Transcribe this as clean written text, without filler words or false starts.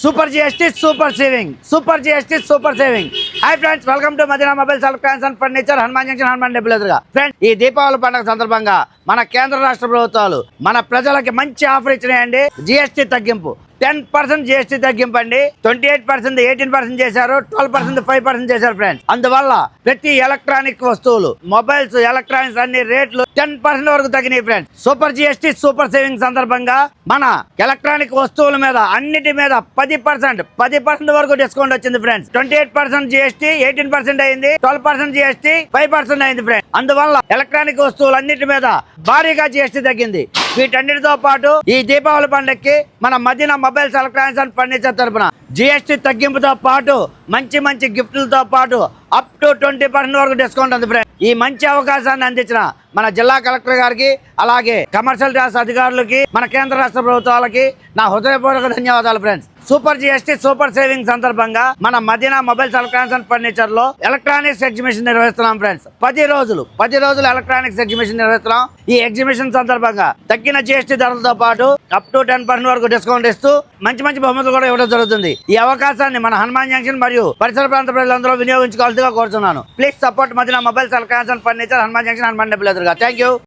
Super GST super saving super GST super saving. Hi friends, welcome to Madina mobiles electronics and furniture, Hanuman junction, Hanuman temple ఎదురుగా. Friends, ఈ దీపావళి పండుగ సందర్భంగా మన కేంద్ర రాష్ట్ర ప్రభుత్వాలు మన ప్రజలకి మంచి ఆఫర్ ఇచ్చినాయండి. జిఎస్టీ తగ్గింపు 10% జిఎస్టీ తగ్గింపు అండి. 28% 18% చేశారు, 12% 5% చేశారు ఫ్రెండ్స్. అందువల్ల ప్రతి ఎలక్ట్రానిక్ వస్తువులు, మొబైల్స్, ఎలక్ట్రానిక్స్ అన్ని రేట్లు 10% వరకు తగ్గినాయి friends. Super GST super saving సందర్భంగా మన ఎలక్ట్రానిక్ వస్తువుల మీద అన్నిటి మీద 10% వరకు డిస్కౌంట్ వచ్చింది ఫ్రెండ్స్. 28% జిఎస్టీ 18% అయింది, 12% జిఎస్టీ 5% అయింది ఫ్రెండ్స్. అందువల్ల ఎలక్ట్రానిక్ వస్తువులు అన్నిటి మీద భారీగా జిఎస్టీ తగ్గింది. వీటన్నిటితో పాటు ఈ దీపావళి పండుగకి మన Madina mobiles electronics and furniture తరపున జిఎస్టీ తగ్గింపుతో పాటు మంచి మంచి గిఫ్ట్లతో పాటు అప్ టు 20% వరకు డిస్కౌంట్ ఉంది ఫ్రెండ్స్. ఈ మంచి అవకాశాన్ని అందించిన మన జిల్లా కలెక్టర్ గారికి, అలాగే కమర్షియల్ ట్యాక్స్ అధికారులకి, మన కేంద్ర రాష్ట్ర ప్రభుత్వాలకి నా హృదయపూర్వక ధన్యవాదాలు friends. Super GST super saving సందర్భంగా మన Madina mobiles electronics and furniture లో ఎలక్ట్రానిక్స్ ఎగ్జిబిషన్ నిర్వహిస్తున్నాం ఫ్రెండ్స్. 10 రోజులు ఎలక్ట్రానిక్స్ ఎగ్జిబిషన్ నిర్వహిస్తున్నాం. ఈ ఎగ్జిబిషన్ సందర్భంగా తగ్గిన జిఎస్టీ ధరలతో పాటు అప్ టు 10% వరకు డిస్కౌంట్ ఇస్తూ మంచి మంచి బహుమతులు కూడా ఇవ్వడం జరుగుతుంది. ఈ అవకాశాన్ని మన హనుమాన్ జంక్షన్ మరియు పరిసర ప్రాంత ప్రజలందరూ వినియోగించుకోవాల్సిందిగా కోరుతున్నాను. Please support Madina mobiles electronics and furniture, Hanuman junction, Hanuman temple ఎదురుగా. Thank you.